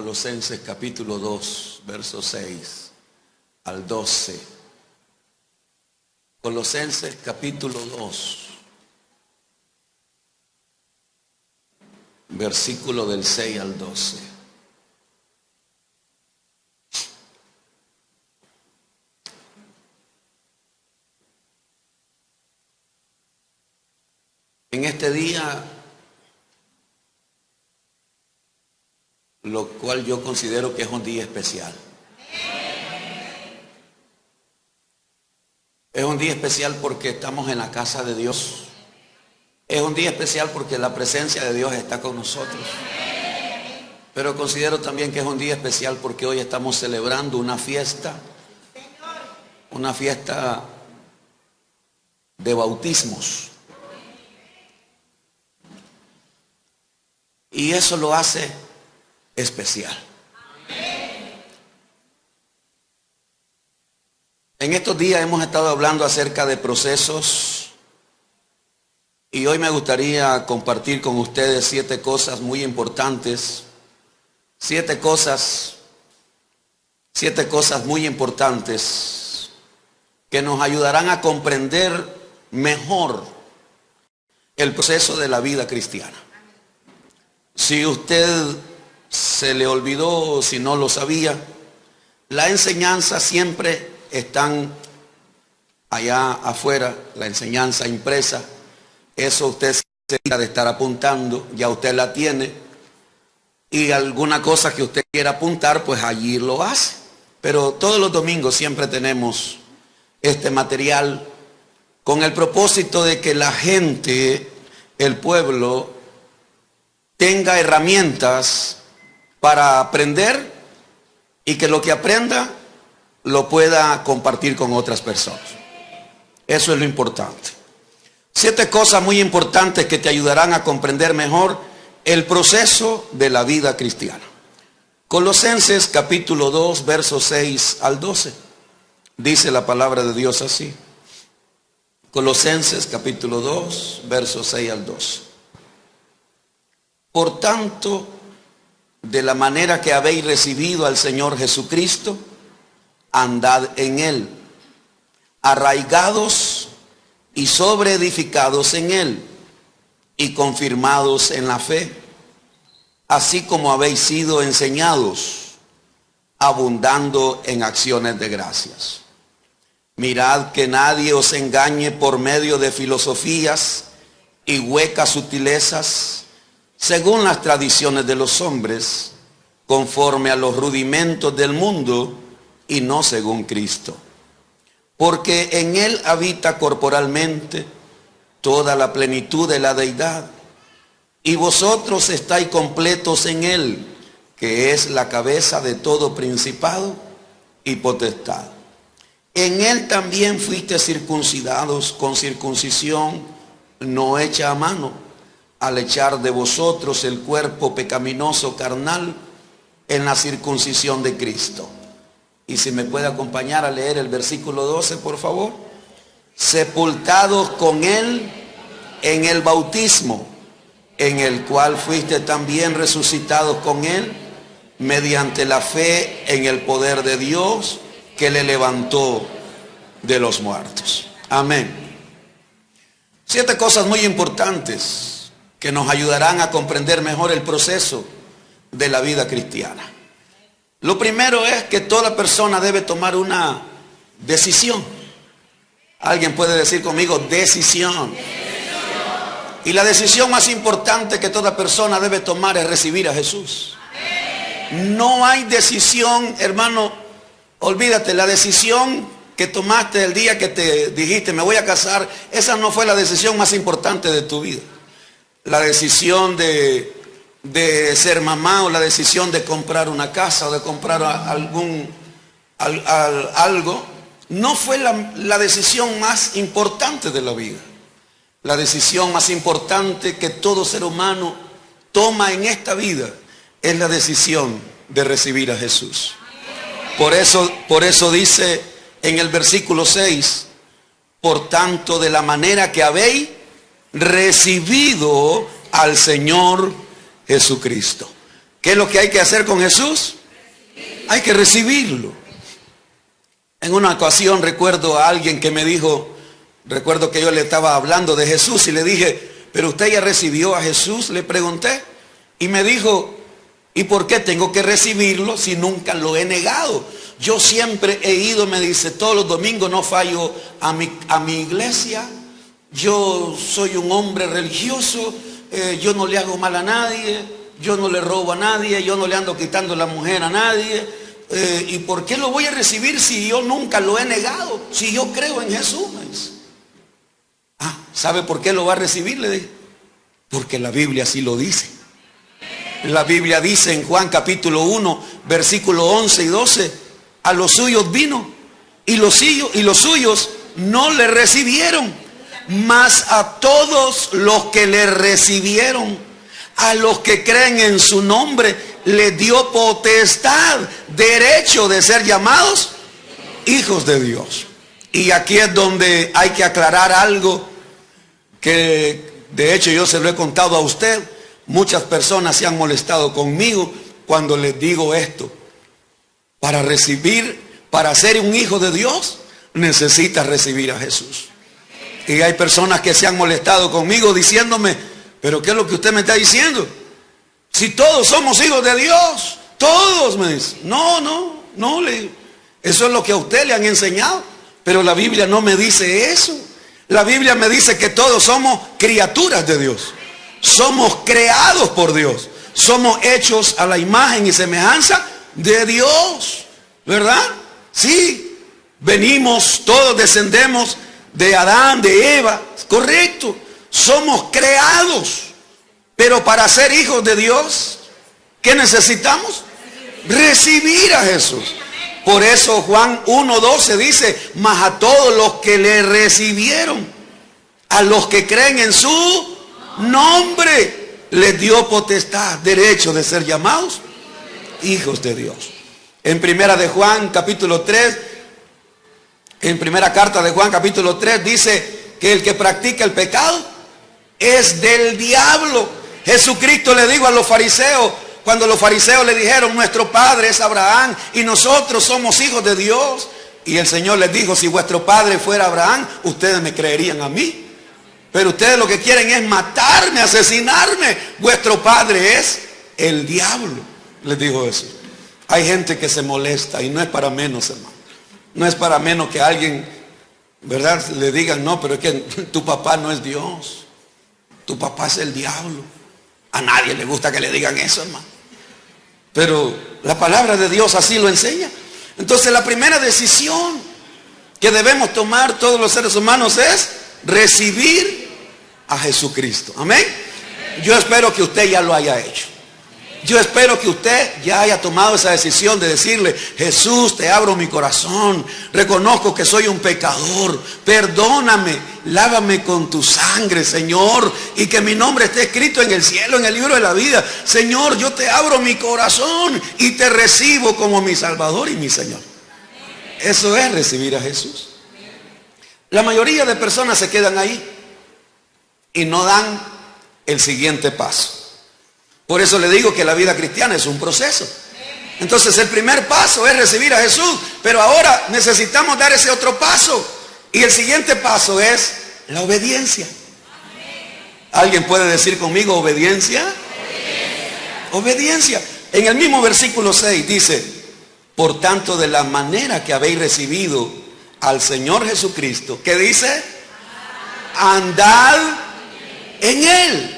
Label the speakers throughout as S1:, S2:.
S1: Colosenses capítulo 2, versos 6 al 12. Colosenses capítulo 2, versículo del 6 al 12. En este día, lo cual yo considero que es un día especial. Es un día especial porque estamos en la casa de Dios. Es un día especial porque la presencia de Dios está con nosotros. Pero considero también que es un día especial porque hoy estamos celebrando una fiesta de bautismos. Y eso lo hace especial. En estos días hemos estado hablando acerca de procesos y hoy me gustaría compartir con ustedes 7 cosas muy importantes, 7 cosas muy importantes que nos ayudarán a comprender mejor el proceso de la vida cristiana. Si usted se le olvidó o si no lo sabía, la enseñanza siempre están allá afuera, la enseñanza impresa. Eso usted se necesita de estar apuntando, ya usted la tiene. Y alguna cosa que usted quiera apuntar, pues allí lo hace. Pero todos los domingos siempre tenemos este material con el propósito de que la gente, el pueblo, tenga herramientas para aprender y que lo que aprenda lo pueda compartir con otras personas. Eso es lo importante. 7 cosas muy importantes que te ayudarán a comprender mejor el proceso de la vida cristiana. Colosenses capítulo 2, versos 6 al 12. Dice la palabra de Dios así. Colosenses capítulo 2, versos 6 al 12. Por tanto, de la manera que habéis recibido al Señor Jesucristo, andad en Él, arraigados y sobreedificados en Él, y confirmados en la fe, así como habéis sido enseñados, abundando en acciones de gracias. Mirad que nadie os engañe por medio de filosofías y huecas sutilezas, según las tradiciones de los hombres, conforme a los rudimentos del mundo y no según Cristo. Porque en Él habita corporalmente toda la plenitud de la deidad, y vosotros estáis completos en Él, que es la cabeza de todo principado y potestad. En Él también fuiste circuncidados con circuncisión no hecha a mano, al echar de vosotros el cuerpo pecaminoso carnal en la circuncisión de Cristo. Y si me puede acompañar a leer el versículo 12, por favor. Sepultados con Él en el bautismo, en el cual fuiste también resucitados con Él, mediante la fe en el poder de Dios que le levantó de los muertos. Amén. 7 cosas muy importantes que nos ayudarán a comprender mejor el proceso de la vida cristiana. Lo primero es que toda persona debe tomar una decisión. Alguien puede decir conmigo, decisión. Y la decisión más importante que toda persona debe tomar es recibir a Jesús. No hay decisión, hermano, olvídate, la decisión que tomaste el día que te dijiste me voy a casar, esa no fue la decisión más importante de tu vida. La decisión de ser mamá, o la decisión de comprar una casa o de comprar algo, no fue la decisión más importante de la vida. La decisión más importante que todo ser humano toma en esta vida es la decisión de recibir a Jesús. Por eso dice en el versículo 6, por tanto, de la manera que habéis recibido al Señor Jesucristo. ¿Qué es lo que hay que hacer con Jesús? Hay que recibirlo. En una ocasión recuerdo a alguien que me dijo, recuerdo que yo le estaba hablando de Jesús y le dije, ¿pero usted ya recibió a Jesús? Le pregunté. Y me dijo, ¿y por qué tengo que recibirlo si nunca lo he negado? Yo siempre he ido, me dice, todos los domingos no fallo a mi iglesia. Yo soy un hombre religioso, yo no le hago mal a nadie, yo no le robo a nadie, yo no le ando quitando la mujer a nadie. ¿Y por qué lo voy a recibir si yo nunca lo he negado? Si yo creo en Jesús, me dice. ¿Sabe por qué lo va a recibir? Le dije, porque la Biblia así lo dice. La Biblia dice en Juan capítulo 1, versículo 11 y 12, a los suyos vino y los suyos no le recibieron, mas a todos los que le recibieron, a los que creen en su nombre, les dio potestad, derecho de ser llamados hijos de Dios. Y aquí es donde hay que aclarar algo que de hecho yo se lo he contado a usted. Muchas personas se han molestado conmigo cuando les digo esto. Para ser un hijo de Dios, necesitas recibir a Jesús. Y hay personas que se han molestado conmigo diciéndome, ¿pero qué es lo que usted me está diciendo? Si todos somos hijos de Dios, todos, me dicen. No, le digo. Eso es lo que a usted le han enseñado, pero la Biblia no me dice eso. La Biblia me dice que todos somos criaturas de Dios. Somos creados por Dios. Somos hechos a la imagen y semejanza de Dios. ¿Verdad? Sí. Venimos, todos descendemos de Adán, de Eva. Correcto. Somos creados. Pero para ser hijos de Dios, ¿qué necesitamos? Recibir a Jesús. Por eso Juan 1:12 dice, mas a todos los que le recibieron, a los que creen en su nombre, les dio potestad, derecho de ser llamados hijos de Dios. En primera de Juan capítulo 3, en primera carta de Juan capítulo 3 dice que el que practica el pecado es del diablo. Jesucristo le dijo a los fariseos, cuando los fariseos le dijeron, nuestro padre es Abraham y nosotros somos hijos de Dios. Y el Señor les dijo, si vuestro padre fuera Abraham, ustedes me creerían a mí. Pero ustedes lo que quieren es matarme, asesinarme. Vuestro padre es el diablo, les dijo eso. Hay gente que se molesta y no es para menos, hermano. No es para menos que alguien, ¿verdad?, le digan, no, pero es que tu papá no es Dios. Tu papá es el diablo. A nadie le gusta que le digan eso, hermano. Pero la palabra de Dios así lo enseña. Entonces la primera decisión que debemos tomar todos los seres humanos es recibir a Jesucristo. Amén. Yo espero que usted ya lo haya hecho. Yo espero que usted ya haya tomado esa decisión de decirle, Jesús, te abro mi corazón, reconozco que soy un pecador, perdóname, lávame con tu sangre, Señor, y que mi nombre esté escrito en el cielo, en el libro de la vida. Señor, yo te abro mi corazón y te recibo como mi Salvador y mi Señor. Eso es recibir a Jesús. La mayoría de personas se quedan ahí y no dan el siguiente paso. Por eso le digo que la vida cristiana es un proceso. Entonces el primer paso es recibir a Jesús, pero ahora necesitamos dar ese otro paso. Y el siguiente paso es la obediencia. ¿Alguien puede decir conmigo obediencia? Obediencia. En el mismo versículo 6 dice, por tanto, de la manera que habéis recibido al Señor Jesucristo, ¿qué dice? Andad en Él.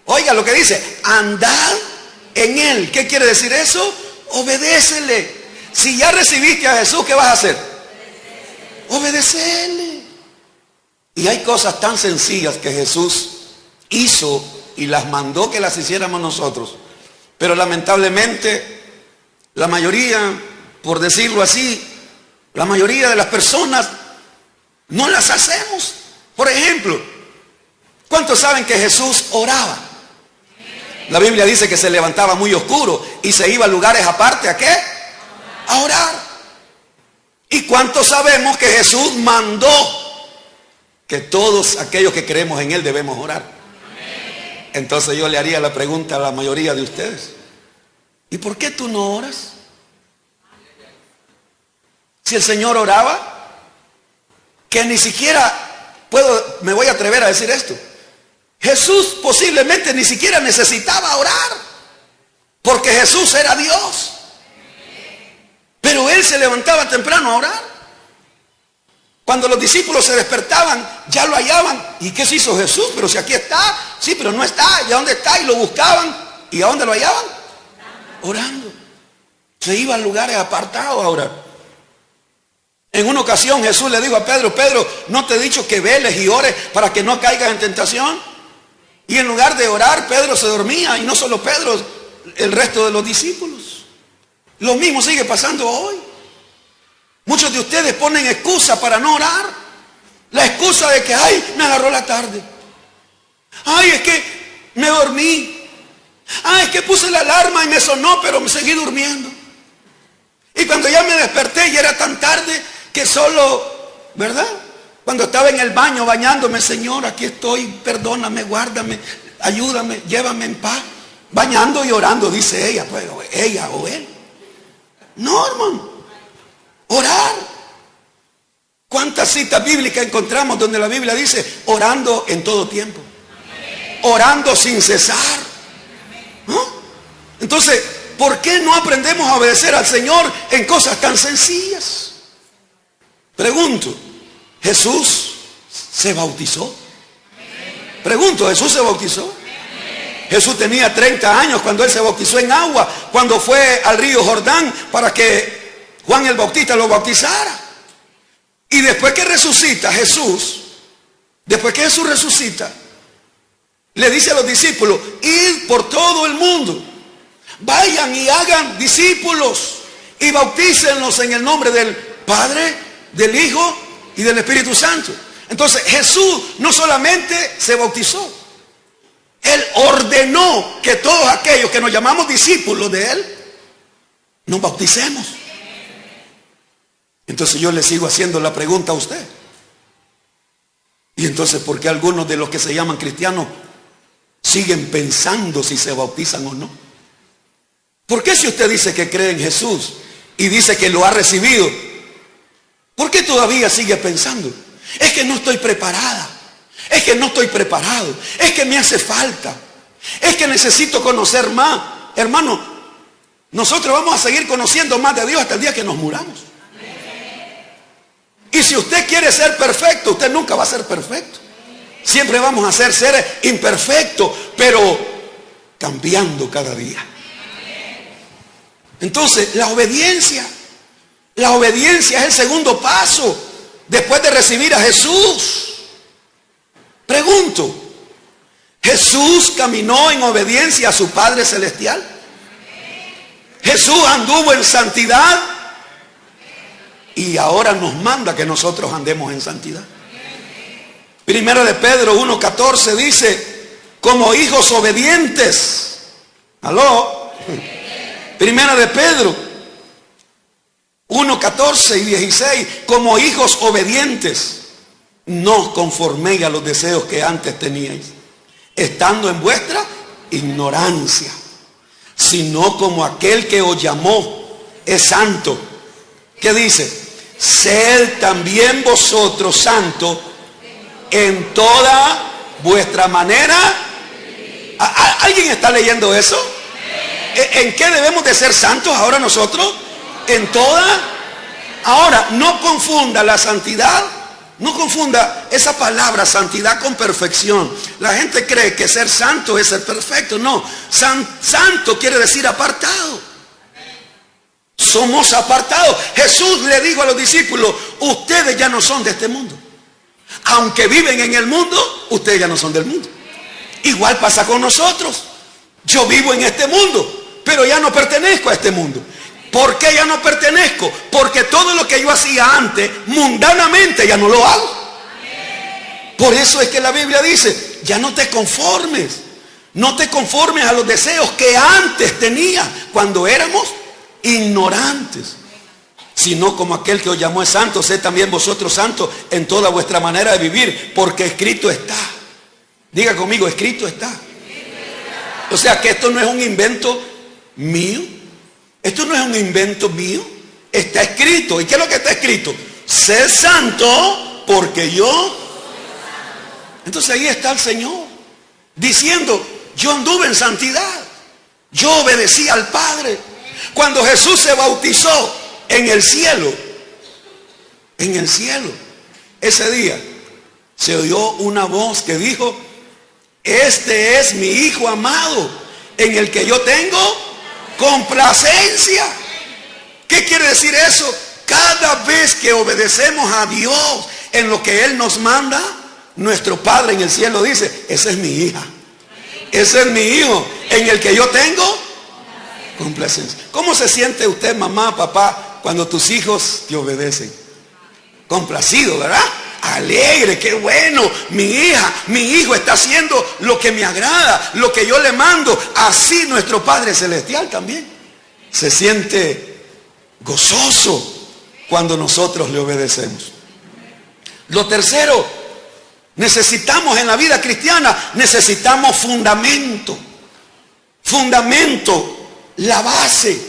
S1: Oiga lo que dice, andad en Él. ¿Qué quiere decir eso? Obedécele. Si ya recibiste a Jesús, ¿qué vas a hacer? Obedecerle. Y hay cosas tan sencillas que Jesús hizo y las mandó que las hiciéramos nosotros. Pero lamentablemente, la mayoría, por decirlo así, la mayoría de las personas no las hacemos. Por ejemplo, ¿cuántos saben que Jesús oraba? La Biblia dice que se levantaba muy oscuro y se iba a lugares aparte, ¿a qué? A orar. ¿Y cuántos sabemos que Jesús mandó que todos aquellos que creemos en Él debemos orar? Entonces yo le haría la pregunta a la mayoría de ustedes. ¿Y por qué tú no oras? Si el Señor oraba, que ni siquiera me voy a atrever a decir esto. Jesús posiblemente ni siquiera necesitaba orar, porque Jesús era Dios. Pero Él se levantaba temprano a orar. Cuando los discípulos se despertaban, ya lo hallaban. ¿Y qué se hizo Jesús? Pero si aquí está, sí, pero no está. ¿Y a dónde está? Y lo buscaban. ¿Y a dónde lo hallaban? Orando. Se iba a lugares apartados a orar. En una ocasión Jesús le dijo a Pedro: Pedro, ¿no te he dicho que veles y ores para que no caigas en tentación? Y en lugar de orar, Pedro se dormía. Y no solo Pedro, el resto de los discípulos. Lo mismo sigue pasando hoy. Muchos de ustedes ponen excusa para no orar. La excusa de que, ay, me agarró la tarde. Ay, es que me dormí. Ay, es que puse la alarma y me sonó, pero me seguí durmiendo. Y cuando ya me desperté, ya era tan tarde que solo, ¿verdad? Cuando estaba en el baño bañándome: Señor, aquí estoy, perdóname, guárdame, ayúdame, llévame en paz. Bañando y orando, dice ella, pues, ella o él. No, hermano. Orar. ¿Cuántas citas bíblicas encontramos donde la Biblia dice orando en todo tiempo? Orando sin cesar. ¿No? Entonces, ¿por qué no aprendemos a obedecer al Señor en cosas tan sencillas? Pregunto, ¿Jesús se bautizó? Pregunto, ¿Jesús se bautizó? Jesús tenía 30 años cuando Él se bautizó en agua, cuando fue al río Jordán para que Juan el Bautista lo bautizara. Y después que resucita Jesús, le dice a los discípulos: id por todo el mundo, vayan y hagan discípulos y bautícenlos en el nombre del Padre, del Hijo y del Espíritu Santo. Entonces Jesús no solamente se bautizó, Él ordenó que todos aquellos que nos llamamos discípulos de Él nos bauticemos. Entonces yo le sigo haciendo la pregunta a usted: ¿y entonces por qué algunos de los que se llaman cristianos siguen pensando si se bautizan o no? ¿Por qué, si usted dice que cree en Jesús y dice que lo ha recibido, por qué todavía sigue pensando? Es que no estoy preparada, es que no estoy preparado, es que me hace falta, es que necesito conocer más. Hermano, nosotros vamos a seguir conociendo más de Dios hasta el día que nos muramos. Y si usted quiere ser perfecto, usted nunca va a ser perfecto. Siempre vamos a ser seres imperfectos, pero cambiando cada día. Entonces, la obediencia es el segundo paso después de recibir a Jesús. Pregunto, ¿Jesús caminó en obediencia a su Padre Celestial? ¿Jesús anduvo en santidad? Y ahora nos manda que nosotros andemos en santidad. Primera de Pedro 1:14 dice: como hijos obedientes. ¿Aló? Primera de Pedro 1:14 y 16: como hijos obedientes, no os conforméis a los deseos que antes teníais, estando en vuestra ignorancia, sino como aquel que os llamó es santo. ¿Qué dice? Sed también vosotros santos en toda vuestra manera. ¿Alguien está leyendo eso? ¿En qué debemos de ser santos ahora nosotros? En toda. Ahora, no confunda la santidad, no confunda esa palabra santidad con perfección. La gente cree que ser santo es ser perfecto. No, santo quiere decir apartado. Somos apartados. Jesús le dijo a los discípulos: ustedes ya no son de este mundo. Aunque viven en el mundo, ustedes ya no son del mundo. Igual pasa con nosotros. Yo vivo en este mundo, pero ya no pertenezco a este mundo. ¿Por qué ya no pertenezco? Porque todo lo que yo hacía antes, mundanamente, ya no lo hago. Por eso es que la Biblia dice: ya no te conformes. No te conformes a los deseos que antes tenías cuando éramos ignorantes, sino como aquel que os llamó es santo, sed también vosotros santos en toda vuestra manera de vivir, porque escrito está. Diga conmigo: escrito está. O sea que esto no es un invento mío, Esto no es un invento mío. Está escrito. ¿Y qué es lo que está escrito? Sé santo porque yo. Entonces ahí está el Señor diciendo, yo anduve en santidad. Yo obedecí al Padre. Cuando Jesús se bautizó en el cielo, ese día se oyó una voz que dijo, este es mi Hijo amado, en el que yo tengo complacencia. ¿Qué quiere decir eso? Cada vez que obedecemos a Dios en lo que Él nos manda, nuestro Padre en el cielo dice, esa es mi hija, ese es mi hijo, en el que yo tengo complacencia. ¿Cómo se siente usted, mamá, papá, cuando tus hijos te obedecen? Complacido, ¿verdad? Alegre, qué bueno, mi hija, mi hijo está haciendo lo que me agrada, lo que yo le mando. Así nuestro Padre Celestial también se siente gozoso cuando nosotros le obedecemos. Lo tercero, necesitamos en la vida cristiana, necesitamos fundamento. Fundamento, la base,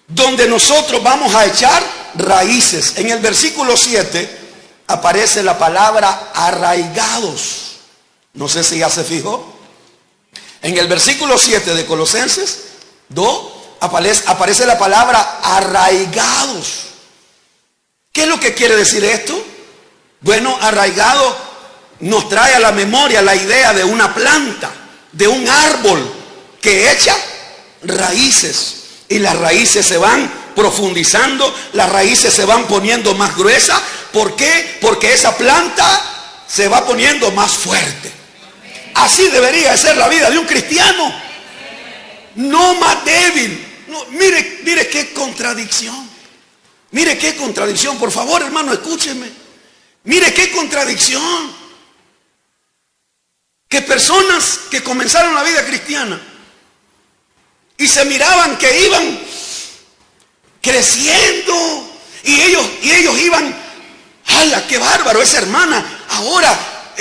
S1: donde nosotros vamos a echar raíces. En el versículo 7 aparece la palabra arraigados. No sé si ya se fijó. En el versículo 7 de Colosenses 2 aparece la palabra arraigados. ¿Qué es lo que quiere decir esto? Bueno, arraigado nos trae a la memoria la idea de una planta, de un árbol que echa raíces. Y las raíces se van profundizando, las raíces se van poniendo más gruesas. ¿Por qué? Porque esa planta se va poniendo más fuerte. Así debería ser la vida de un cristiano. No más débil. No, mire qué contradicción. Mire qué contradicción. Por favor, hermano, escúcheme. Mire qué contradicción. Que personas que comenzaron la vida cristiana y se miraban que iban creciendo y ellos iban, ¡hala, qué bárbaro esa hermana! Ahora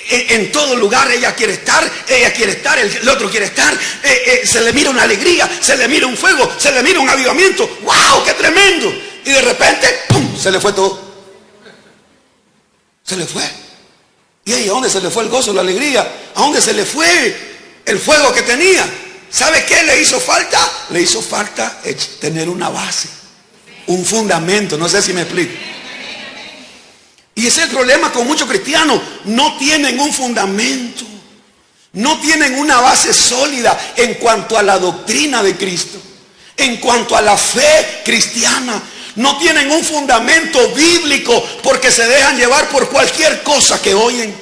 S1: en todo lugar ella quiere estar, el otro quiere estar, se le mira una alegría, se le mira un fuego, se le mira un avivamiento. ¡Wow, qué tremendo! Y de repente, ¡pum!, se le fue todo. Se le fue. ¿Y ella a dónde se le fue el gozo, la alegría? ¿A dónde se le fue el fuego que tenía? ¿Sabe qué le hizo falta? Le hizo falta tener una base, un fundamento. No sé si me explico. Y ese es el problema con muchos cristianos. No tienen un fundamento. No tienen una base sólida en cuanto a la doctrina de Cristo, en cuanto a la fe cristiana. No tienen un fundamento bíblico porque se dejan llevar por cualquier cosa que oyen.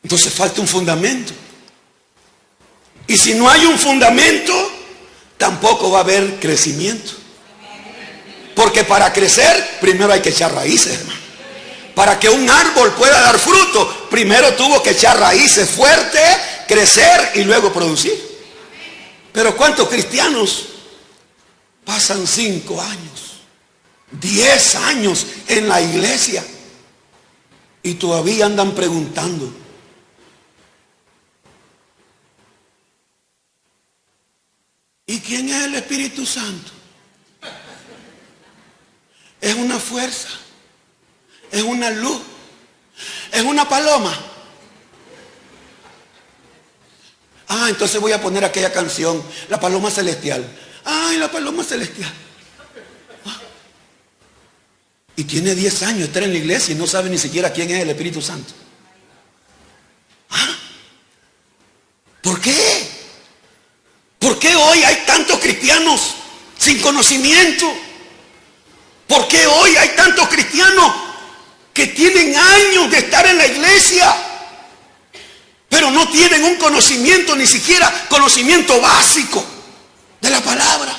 S1: Entonces falta un fundamento. Y si no hay un fundamento, tampoco va a haber crecimiento. Porque para crecer, primero hay que echar raíces, hermano. Para que un árbol pueda dar fruto, primero tuvo que echar raíces fuertes, crecer y luego producir. Pero ¿cuántos cristianos pasan 5 años, 10 años en la iglesia y todavía andan preguntando? ¿Y quién es el Espíritu Santo? Es una fuerza, es una luz, es una paloma. Ah, entonces voy a poner aquella canción, la paloma celestial. Ay, la paloma celestial. Ah. Y tiene 10 años, está en la iglesia y no sabe ni siquiera quién es el Espíritu Santo. ¿Ah? ¿Por qué? ¿Por qué hoy hay tantos cristianos sin conocimiento? ¿Por qué hoy hay tantos cristianos que tienen años de estar en la iglesia, pero no tienen un conocimiento, ni siquiera conocimiento básico de la palabra?